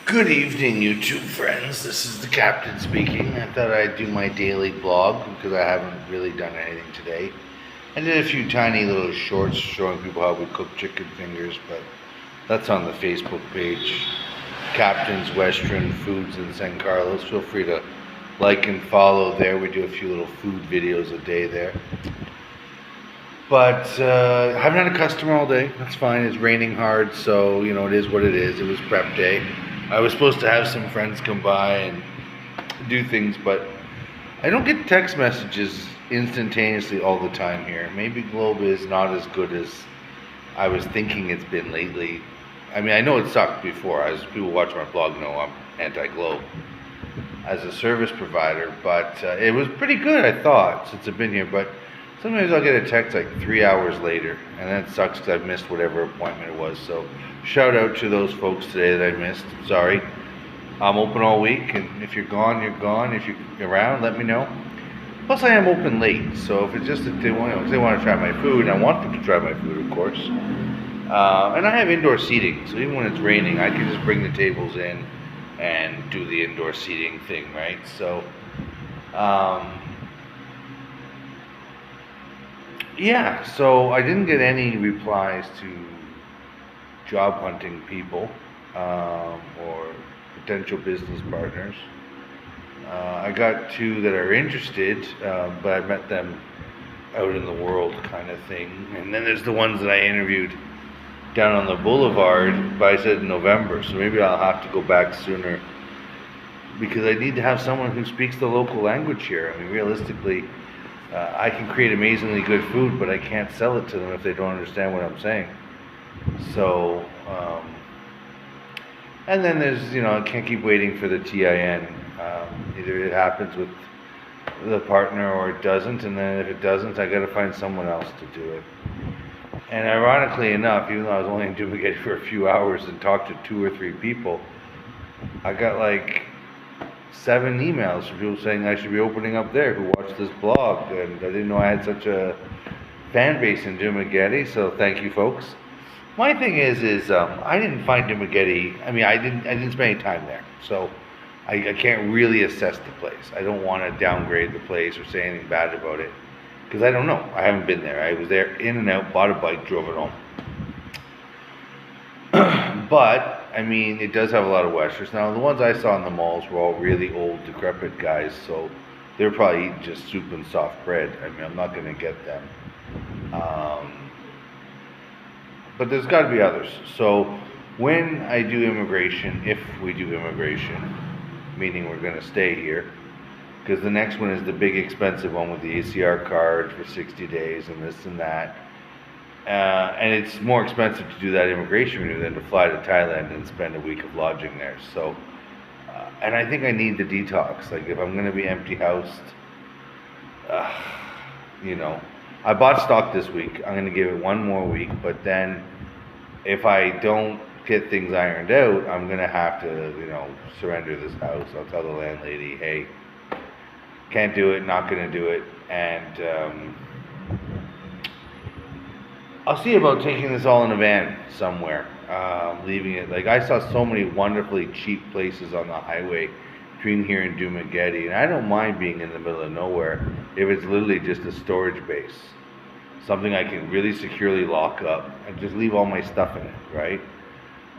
Good evening, YouTube friends. This is the captain speaking. I thought I'd do my daily blog because I haven't really done anything today. I did a few tiny little shorts showing people how we cook chicken fingers, but that's on the Facebook page, Captain's Western Foods in San Carlos. Feel free to like and follow there. We do a few little food videos a day there. But I haven't had a customer all day. That's fine. It's raining hard, so it is what it is. It was prep day. I was supposed to have some friends come by and do things, but I don't get text messages instantaneously all the time here. Maybe Globe is not as good as I was thinking it's been lately. I mean, I know it sucked before. As people watch my blog know, I'm anti-Globe as a service provider, but it was pretty good, I thought, since I've been here. But sometimes I'll get a text like 3 hours later, and that sucks because I've missed whatever appointment it was. So shout out to those folks today that I missed. Sorry. I'm open all week, and if you're gone, you're gone. If you're around, let me know. Plus, I am open late, so if it's just that they want to try my food, and I want them to try my food, of course. And I have indoor seating, so even when it's raining, I can just bring the tables in and do the indoor seating thing, right? So, yeah, so I didn't get any replies to job hunting people or potential business partners. I got two that are interested, but I met them out in the world kind of thing. And then there's the ones that I interviewed down on the boulevard, but I said in November, so maybe I'll have to go back sooner because I need to have someone who speaks the local language here. I mean, realistically, I can create amazingly good food, but I can't sell it to them if they don't understand what I'm saying. So, and then there's, I can't keep waiting for the TIN. Either it happens with the partner or it doesn't, and then if it doesn't, I gotta find someone else to do it. And ironically enough, even though I was only in Dumaguete for a few hours and talked to 2 or 3 people, I got like 7 emails from people saying I should be opening up there who watched this blog, and I didn't know I had such a fan base in Dumaguete, so thank you folks. My thing is I didn't find Dumaguete, I mean I didn't spend any time there, so I can't really assess the place. I don't want to downgrade the place or say anything bad about it, because I don't know. I haven't been there. I was there in and out, bought a bike, drove it home. But, I mean, it does have a lot of Westerns. Now, the ones I saw in the malls were all really old, decrepit guys, so they're probably eating just soup and soft bread. I mean, I'm not going to get them. But there's got to be others. So, when I do immigration, if we do immigration, meaning we're going to stay here, because the next one is the big expensive one with the ACR card for 60 days and this and that. And it's more expensive to do that immigration renew than to fly to Thailand and spend a week of lodging there. So, and I think I need the detox. Like, if I'm going to be empty-housed, I bought stock this week. I'm going to give it 1 more week, but then if I don't get things ironed out, I'm going to have to, surrender this house. I'll tell the landlady, hey, can't do it, not going to do it, and I'll see about taking this all in a van somewhere, leaving it. Like, I saw so many wonderfully cheap places on the highway between here and Dumaguete, and I don't mind being in the middle of nowhere if it's literally just a storage base, something I can really securely lock up and just leave all my stuff in it, right?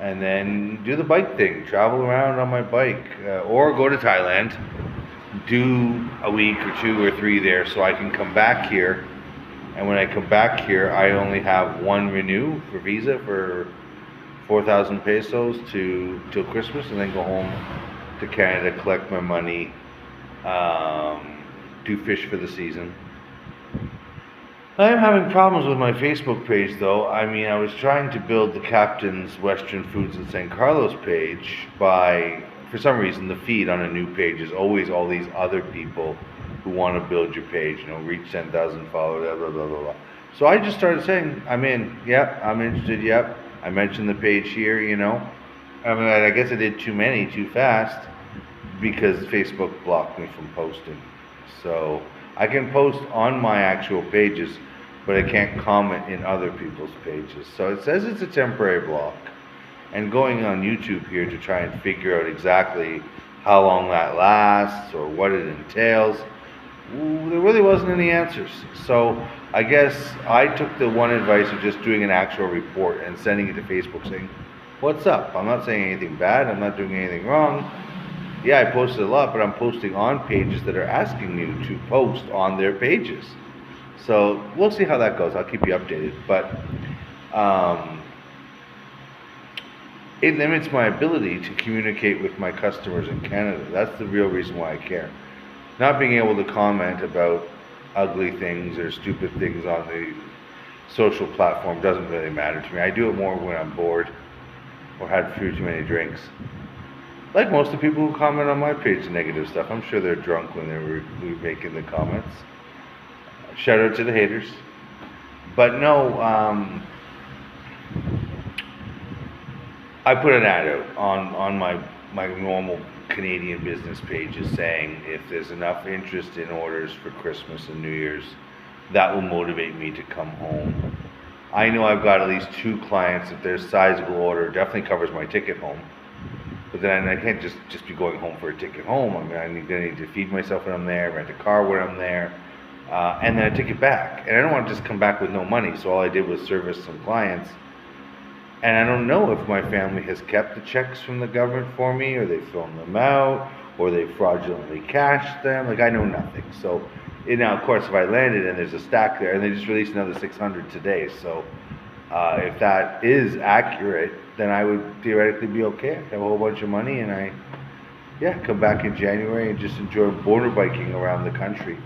And then do the bike thing, travel around on my bike, or go to Thailand, do a week or 2 or 3 there so I can come back here. And when I come back here, I only have 1 renew for visa for 4,000 pesos till Christmas, and then go home to Canada, collect my money, do fish for the season. I am having problems with my Facebook page, though. I mean, I was trying to build the Captain's Western Foods in San Carlos page for some reason, the feed on a new page is always all these other people who want to build your page, reach 10,000 followers, blah, blah, blah, blah. So I just started saying, I'm in, yep, I'm interested, yep. I mentioned the page here, I mean, I guess I did too many, too fast, because Facebook blocked me from posting. So I can post on my actual pages, but I can't comment in other people's pages. So it says it's a temporary block. and going on YouTube here to try and figure out exactly how long that lasts or what it entails, there really wasn't any answers. So I guess I took the one advice of just doing an actual report and sending it to Facebook saying, what's up? I'm not saying anything bad, I'm not doing anything wrong. Yeah, I posted a lot, but I'm posting on pages that are asking me to post on their pages. So we'll see how that goes. I'll keep you updated. But it limits my ability to communicate with my customers in Canada. That's the real reason why I care. Not being able to comment about ugly things or stupid things on the social platform doesn't really matter to me. I do it more when I'm bored or had a few too many drinks. Like most of the people who comment on my page, negative stuff. I'm sure they're drunk when they were making the comments. Shout out to the haters. But no, I put an ad out on my normal Canadian business pages saying if there's enough interest in orders for Christmas and New Year's, that will motivate me to come home. I know I've got at least 2 clients that their sizable order definitely covers my ticket home. But then I can't just be going home for a ticket home. I mean, I'm going to need to feed myself when I'm there, rent a car when I'm there, and then a ticket back. And I don't want to just come back with no money. So all I did was service some clients. And I don't know if my family has kept the checks from the government for me, or they've thrown them out, or they fraudulently cashed them. Like, I know nothing. So now, of course, if I landed and there's a stack there, and they just released another 600 today. So if that is accurate, then I would theoretically be okay. I'd have a whole bunch of money, and come back in January and just enjoy border biking around the country.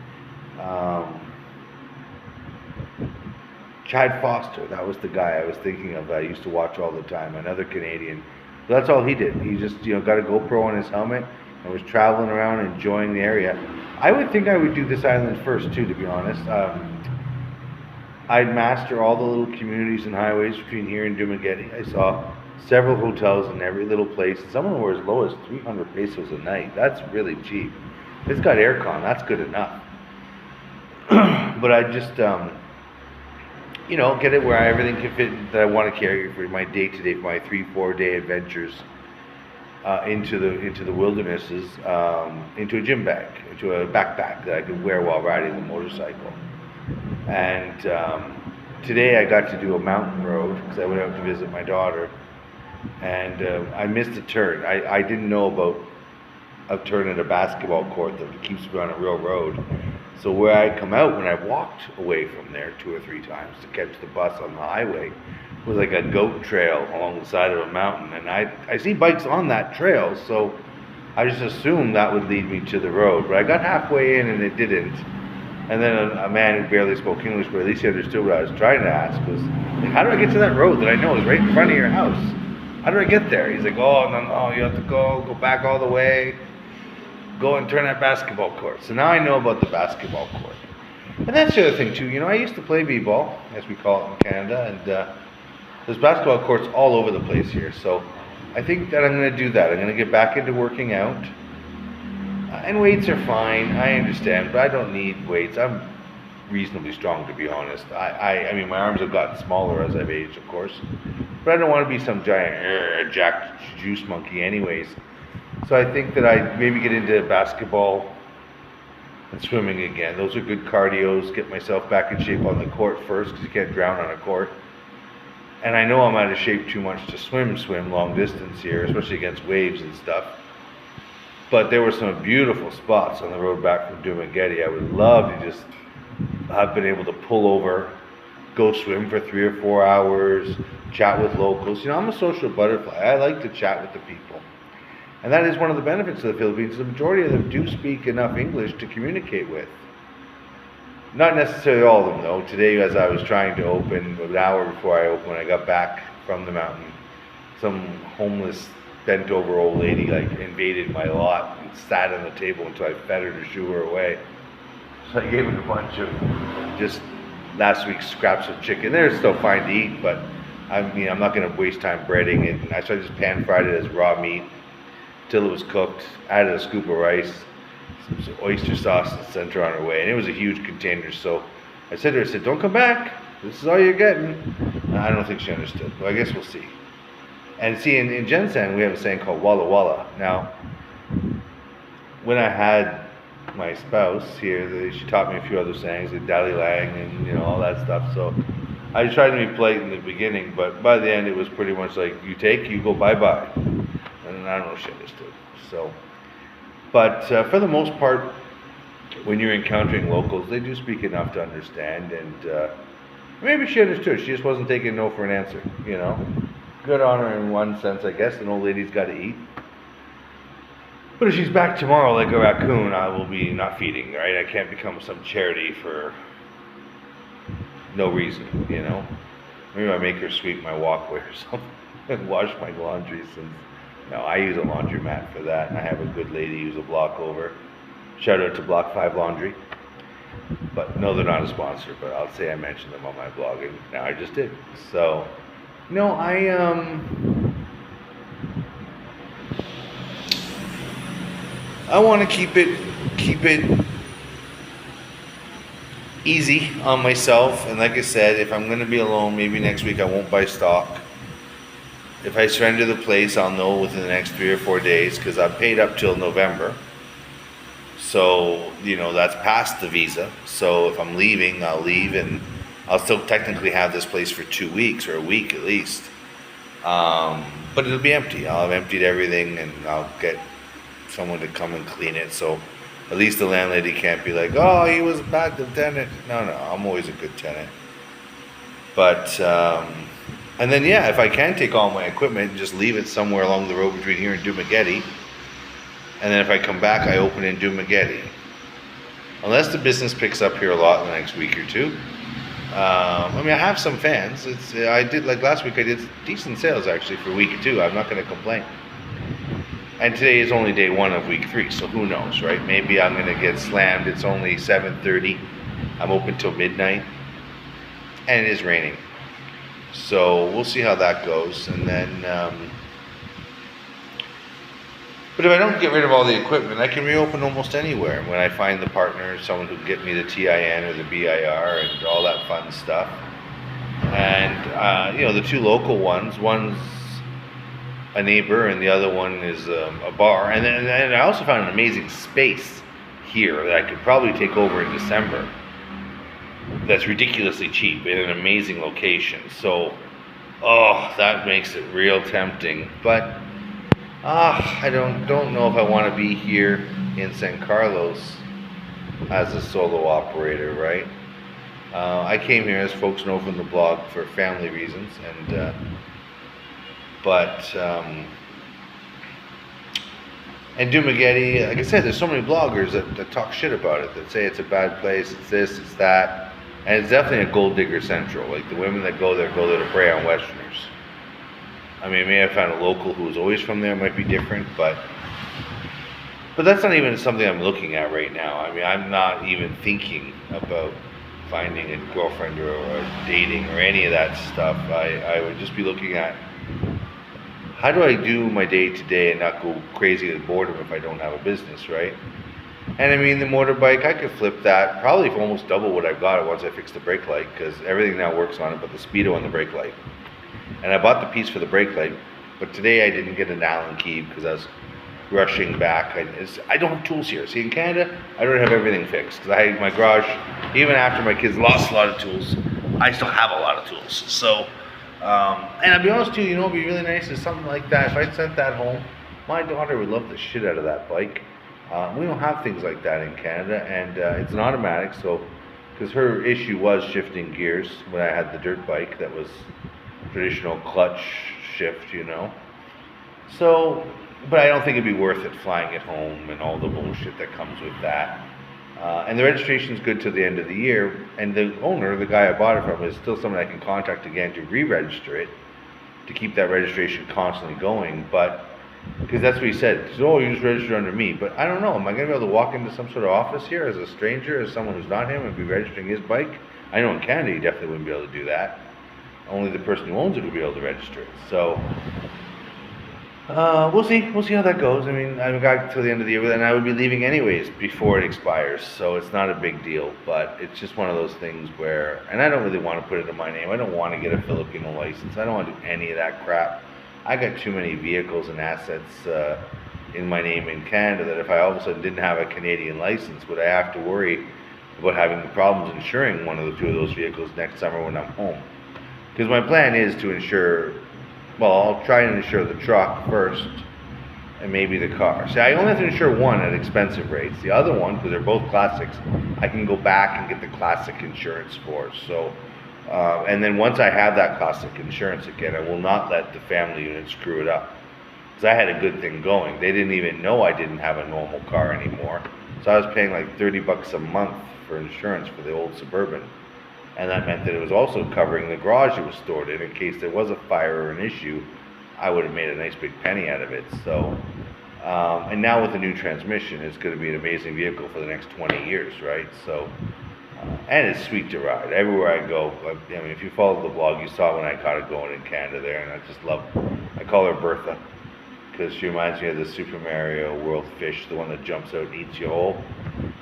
Chad Foster, that was the guy I was thinking of that I used to watch all the time, another Canadian. So that's all he did. He just, got a GoPro on his helmet and was traveling around enjoying the area. I would think I would do this island first too, to be honest. I'd master all the little communities and highways between here and Dumaguete. I saw several hotels in every little place. Some of them were as low as 300 pesos a night. That's really cheap. If it's got aircon, that's good enough. But I just, get it where everything can fit that I want to carry for my day-to-day, for my 3-4 day adventures into the wildernesses, into a gym bag, into a backpack that I could wear while riding the motorcycle. And today I got to do a mountain road because I went out to visit my daughter, and I missed a turn. I didn't know about a turn at a basketball court that keeps me on a real road. So where I come out when I walked away from there 2 or 3 times to catch the bus on the highway was like a goat trail along the side of a mountain. And I see bikes on that trail, so I just assumed that would lead me to the road. But I got halfway in and it didn't. And then a man who barely spoke English, but at least he understood what I was trying to ask, was, like, how do I get to that road that I know is right in front of your house? How do I get there? He's like, oh, no, you have to go back all the way, go and turn that basketball court. So now I know about the basketball court. And that's the other thing too, I used to play b-ball, as we call it in Canada, and there's basketball courts all over the place here. So I think that I'm going to do that. I'm going to get back into working out. And weights are fine, I understand, but I don't need weights. I'm reasonably strong, to be honest. I mean, my arms have gotten smaller as I've aged, of course, but I don't want to be some giant jacked juice monkey anyways. So I think that I maybe get into basketball and swimming again. Those are good cardios. Get myself back in shape on the court first, because you can't drown on a court. And I know I'm out of shape too much to swim long distance here, especially against waves and stuff. But there were some beautiful spots on the road back from Dumaguete. I would love to just have been able to pull over, go swim for 3 or 4 hours, chat with locals. I'm a social butterfly. I like to chat with the people. And that is one of the benefits of the Philippines. The majority of them do speak enough English to communicate with. Not necessarily all of them, though. Today, as I was trying to open, an hour before I opened, when I got back from the mountain, some homeless, bent-over old lady invaded my lot and sat on the table until I fed her to shoo her away. So I gave her a bunch of just last week's scraps of chicken. They're still fine to eat, but I'm not going to waste time breading it. And so I just pan-fried it as raw meat till it was cooked, added a scoop of rice, some oyster sauce, and sent her on her way. And it was a huge container, so I said to her, don't come back. This is all you're getting. I don't think she understood, but I guess we'll see. And see, in Ginseng, we have a saying called Walla Walla. Now, when I had my spouse here, she taught me a few other sayings, like Dally Lang and, all that stuff. So I tried to be polite in the beginning, but by the end, it was pretty much like, you take, you go, bye-bye. And I don't know if she understood. So, but for the most part, when you're encountering locals, they do speak enough to understand, and maybe she understood. She just wasn't taking no for an answer, Good on her in one sense, I guess. An old lady's got to eat. But if she's back tomorrow like a raccoon, I will be not feeding, right? I can't become some charity for no reason, Maybe I make her sweep my walkway or something and wash my laundry, since, I use a laundromat for that, and I have a good lady who's a block over. Shout out to Block 5 Laundry. But no, they're not a sponsor, but I'll say I mentioned them on my blog, and now I just did. So, I want to keep it easy on myself, and like I said, if I'm going to be alone, maybe next week I won't buy stock. If I surrender the place, I'll know within the next 3 or 4 days, because I'm paid up till November. So, that's past the visa. So if I'm leaving, I'll leave, and I'll still technically have this place for 2 weeks, or a week at least. But it'll be empty. I'll have emptied everything, and I'll get someone to come and clean it. So at least the landlady can't be like, oh, he was a bad tenant. No, I'm always a good tenant. But, and then, if I can take all my equipment and just leave it somewhere along the road between here and Dumageddon, and then if I come back, I open in Dumageddon. Unless the business picks up here a lot in the next week or two. I have some fans. I did, like last week, I did decent sales actually for week 2. I'm not going to complain. And today is only day 1 of week 3, so who knows, right? Maybe I'm going to get slammed. It's only 7:30. I'm open till midnight. And it is raining. So we'll see how that goes. And then, but if I don't get rid of all the equipment, I can reopen almost anywhere. When I find the partner, someone who can get me the TIN or the BIR and all that fun stuff. And, the 2 local ones, one's a neighbor and the other one is a bar. And I also found an amazing space here that I could probably take over in December. That's ridiculously cheap in an amazing location. So, that makes it real tempting. But I don't know if I want to be here in San Carlos as a solo operator, right? I came here, as folks know from the blog, for family reasons, and Dumageddon, like I said, there's so many bloggers that talk shit about it, that say it's a bad place, it's this, it's that, and it's definitely a gold digger central. Like, the women that go there to prey on Westerners. Maybe I found a local who was always from there, might be different, but that's not even something I'm looking at right now. I'm not even thinking about finding a girlfriend or dating or any of that stuff. I would just be looking at, how do I do my day to day and not go crazy with boredom if I don't have a business, right? And the motorbike, I could flip that probably for almost double what I've got once I fix the brake light, because everything now works on it but the speedo and the brake light. And I bought the piece for the brake light, but today I didn't get an Allen key because I was rushing back. I don't have tools here. See, in Canada, I don't have everything fixed, because my garage, even after my kids lost a lot of tools, I still have a lot of tools. So, and I'll be honest too, it'd be really nice if something like that, if I sent that home, my daughter would love the shit out of that bike. We don't have things like that in Canada, and it's an automatic, so, because her issue was shifting gears when I had the dirt bike that was traditional clutch shift, So, but I don't think it'd be worth it flying it home and all the bullshit that comes with that. And the registration's good till the end of the year, and the owner, the guy I bought it from, is still someone I can contact again to re-register it, to keep that registration constantly going. But because that's what he said, you just register under me. But I don't know, am I going to be able to walk into some sort of office here as a stranger, as someone who's not him, and be registering his bike? I know in Canada you definitely wouldn't be able to do that. Only the person who owns it would be able to register it. So we'll see how that goes. I've got till the end of the year, and I would be leaving anyways before it expires, so it's not a big deal. But it's just one of those things where, and I don't really want to put it in my name. I don't want to get a Filipino license. I don't want to do any of that crap. I got too many vehicles and assets in my name in Canada that if I all of a sudden didn't have a Canadian license, would I have to worry about having problems insuring one of the two of those vehicles next summer when I'm home? Because my plan is to insure, well, I'll try and insure the truck first and maybe the car. See, I only have to insure one at expensive rates. The other one, because they're both classics, I can go back and get the classic insurance for. So, and then once I have that classic insurance again, I will not let the family unit screw it up. Because I had a good thing going. They didn't even know I didn't have a normal car anymore. So I was paying like $30 a month for insurance for the old Suburban. And that meant that it was also covering the garage it was stored in case there was a fire or an issue. I would have made a nice big penny out of it. So, and now with the new transmission, it's going to be an amazing vehicle for the next 20 years, right? So, and it's sweet to ride. Everywhere I go, I mean, if you follow the blog, you saw when I caught it going in Canada there, and I just love, I call her Bertha, because she reminds me of the Super Mario World fish, the one that jumps out and eats you whole,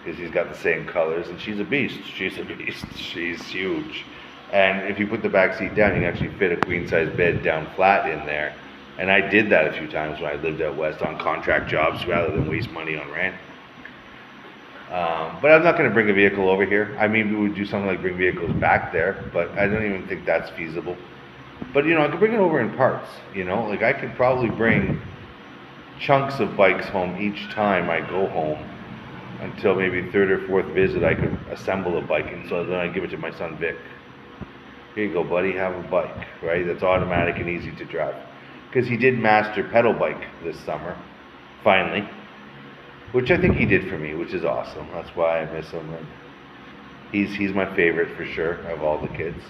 because he's got the same colors, and she's a beast. She's a beast. She's huge. And if you put the back seat down, you can actually fit a queen-size bed down flat in there. And I did that a few times when I lived out west on contract jobs rather than waste money on rent. But I'm not going to bring a vehicle over here. I mean, we would do something like bring vehicles back there, but I don't even think that's feasible. But, you know, I could bring it over in parts, you know? Like, I could probably bring chunks of bikes home each time I go home until maybe third or fourth visit I could assemble a bike, and so then I give it to my son Vic. Here you go, buddy, have a bike, right? That's automatic and easy to drive. Because he did master pedal bike this summer, finally, which I think he did for me, which is awesome. That's why I miss him. And he's my favorite for sure of all the kids.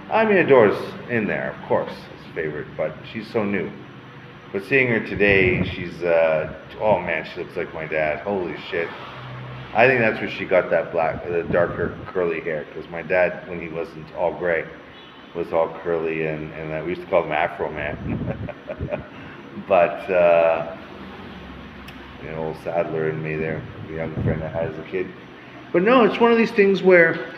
I mean, Adora's in there, of course, his favorite, but she's so new. But seeing her today, she's, oh man, she looks like my dad. Holy shit. I think that's where she got that the darker curly hair, because my dad, when he wasn't all gray, was all curly, and we used to call him Afro Man. But, you know, old Sadler and me there, the young friend I had as a kid. But no, it's one of these things where,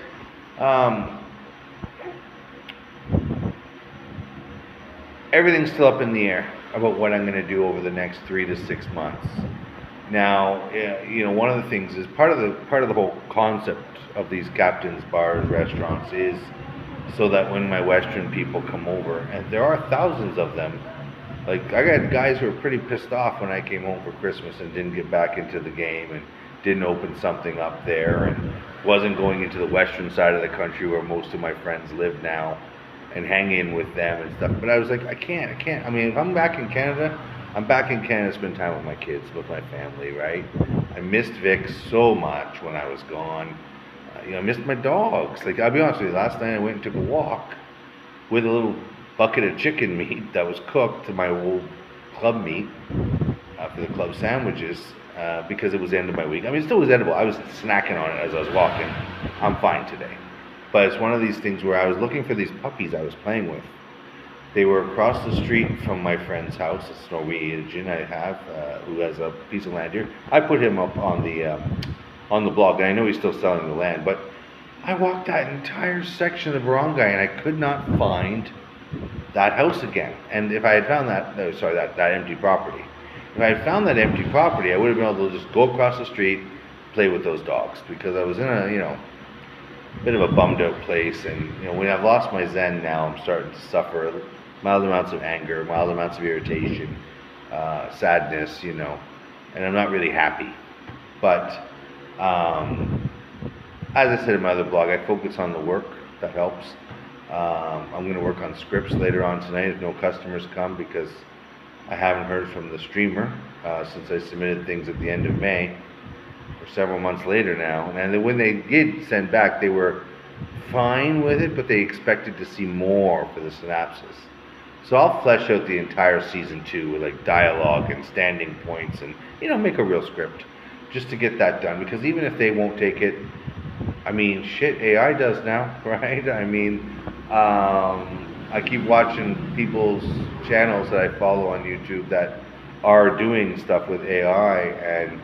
everything's still up in the air about what I'm going to do over the next 3 to 6 months. Now, you know, one of the things is part of the whole concept of these captains' bars, restaurants is so that when my Western people come over, and there are thousands of them, like I got guys who were pretty pissed off when I came home for Christmas and didn't get back into the game and didn't open something up there and wasn't going into the Western side of the country where most of my friends live now and hang in with them and stuff. But I was like, I can't. I mean, if I'm back in Canada, I'm back in Canada to spend time with my kids, with my family, right? I missed Vic so much when I was gone. You know, I missed my dogs. Like, I'll be honest with you, last night I went and took a walk with a little bucket of chicken meat that was cooked to my old club meat for the club sandwiches because it was the end of my week. I mean, it still was edible. I was snacking on it as I was walking. I'm fine today. But it's one of these things where I was looking for these puppies I was playing with. They were across the street from my friend's house, this Norwegian I have, who has a piece of land here. I put him up on the blog, and I know he's still selling the land, but I walked that entire section of the barangay, and I could not find that house again. And if I had found that empty property, if I had found that empty property, I would have been able to just go across the street, play with those dogs, because I was in a, you know, bit of a bummed out place, and you know, when I've lost my zen now, I'm starting to suffer mild amounts of anger, mild amounts of irritation, sadness, you know, and I'm not really happy. But as I said in my other blog, I focus on the work. That helps. I'm going to work on scripts later on tonight if no customers come, because I haven't heard from the streamer since I submitted things at the end of May. Several months later now, and when they did send back, they were fine with it, but they expected to see more for the synopsis. So I'll flesh out the entire season 2 with like dialogue and standing points, and you know, make a real script just to get that done. Because even if they won't take it, I mean, shit, AI does now, right? I mean, I keep watching people's channels that I follow on YouTube that are doing stuff with AI, and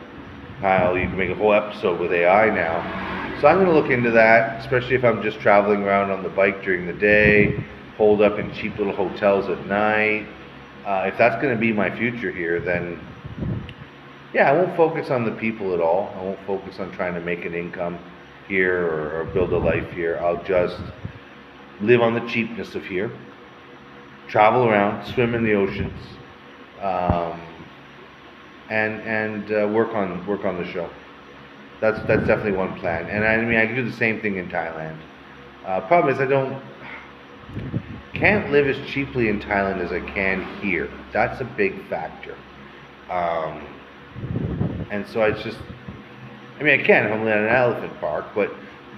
how you can make a whole episode with AI now. So I'm going to look into that, especially if I'm just traveling around on the bike during the day, holed up in cheap little hotels at night, If that's going to be my future here, then yeah, I won't focus on the people at all. I won't focus on trying to make an income here or build a life here. I'll just live on the cheapness of here, travel around, swim in the oceans, um, and work on the show. That's definitely one plan. And I mean, I can do the same thing in Thailand. Problem is, can't live as cheaply in Thailand as I can here. That's a big factor. Um, and so I can if I'm in an elephant park, but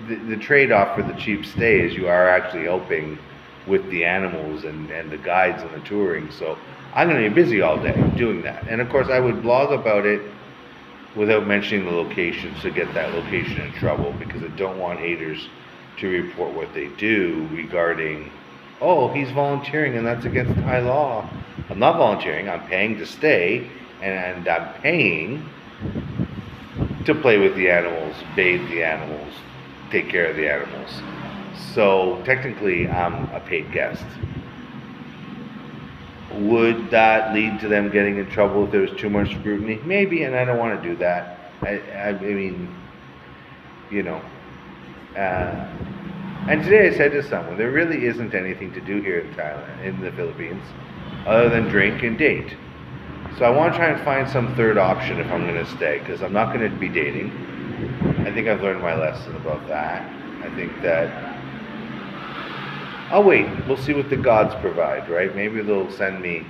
the trade-off for the cheap stay is you are actually helping with the animals and the guides and the touring. So I'm going to be busy all day doing that. And of course, I would blog about it without mentioning the location to get that location in trouble, because I don't want haters to report what they do regarding, oh, he's volunteering and that's against Thai law. I'm not volunteering. I'm paying to stay, and I'm paying to play with the animals, bathe the animals, take care of the animals. So technically, I'm a paid guest. Would that lead to them getting in trouble if there was too much scrutiny? Maybe, and I don't want to do that. I mean, you know. And today I said to someone, there really isn't anything to do here in Thailand, in the Philippines, other than drink and date. So I want to try and find some third option if I'm going to stay, because I'm not going to be dating. I think I've learned my lesson about that. I think that I'll wait. We'll see what the gods provide, right? Maybe they'll send me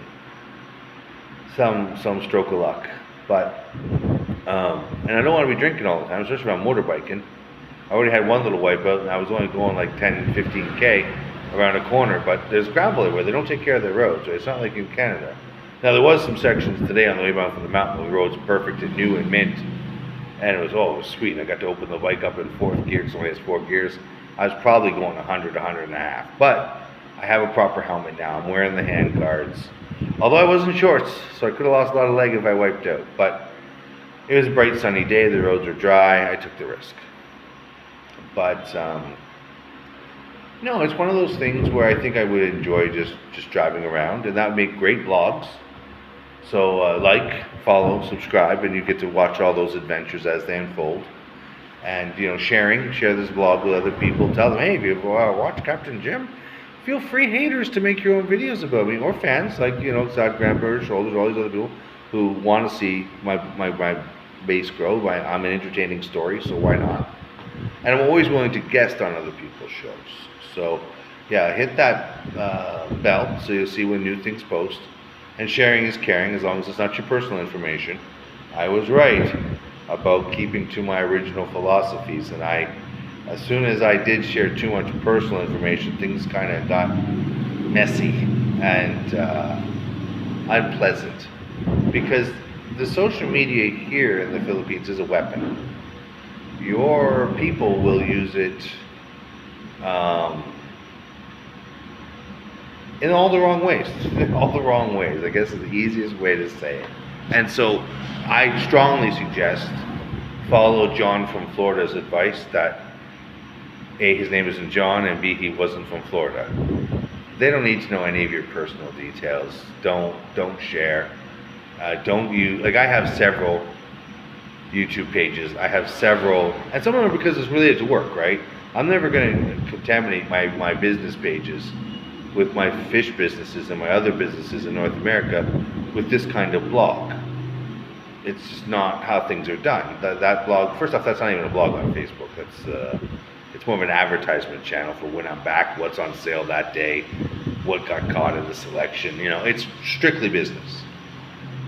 some stroke of luck. But and I don't want to be drinking all the time, especially when I'm motorbikening. I already had one little wipeout, and I was only going like 10, 15K around a corner. But there's gravel everywhere. They don't take care of their roads. Right? It's not like in Canada. Now there was some sections today on the way down from the mountain. The road's perfect and new and mint, and it was sweet. And I got to open the bike up in fourth gear, because it only has 4 gears. I was probably going 100, 100 and a half. But I have a proper helmet now. I'm wearing the hand guards. Although I was in shorts, so I could have lost a lot of leg if I wiped out. But it was a bright sunny day. The roads were dry. I took the risk. But no, it's one of those things where I think I would enjoy just driving around, and that would make great vlogs. So like, follow, subscribe, and you get to watch all those adventures as they unfold. And share this vlog with other people. Tell them, hey, if you watch Captain Jim, feel free, haters, to make your own videos about me, or fans like Zad Grandberg, Shoulders, all these other people who want to see my base grow. I'm an entertaining story, so why not? And I'm always willing to guest on other people's shows. So yeah, hit that bell so you'll see when new things post. And sharing is caring, as long as it's not your personal information. I was right about keeping to my original philosophies, and as soon as I did share too much personal information, things kind of got messy and unpleasant, because the social media here in the Philippines is a weapon. Your people will use it in all the wrong ways. All the wrong ways, I guess, is the easiest way to say it. And so I strongly suggest follow John from Florida's advice that A, his name isn't John, and B, he wasn't from Florida. They don't need to know any of your personal details. Don't share. Don't use, like, I have several YouTube pages. I have several, and some of them are because it's related to work, right? I'm never going to contaminate my business pages with my fish businesses and my other businesses in North America with this kind of blog. It's just not how things are done. That blog, first off, that's not even a blog on Facebook. It's more of an advertisement channel for when I'm back, what's on sale that day, what got caught in the selection. It's strictly business.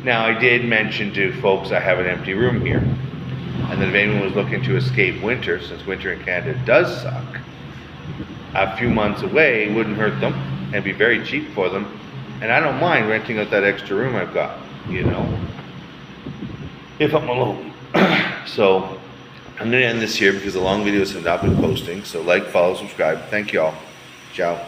Now, I did mention to folks I have an empty room here, and that if anyone was looking to escape winter, since winter in Canada does suck, a few months away wouldn't hurt them and be very cheap for them. And I don't mind renting out that extra room I've got, if I'm alone. So I'm going to end this here because the long videos have not been posting. So like, follow, subscribe. Thank you all. Ciao.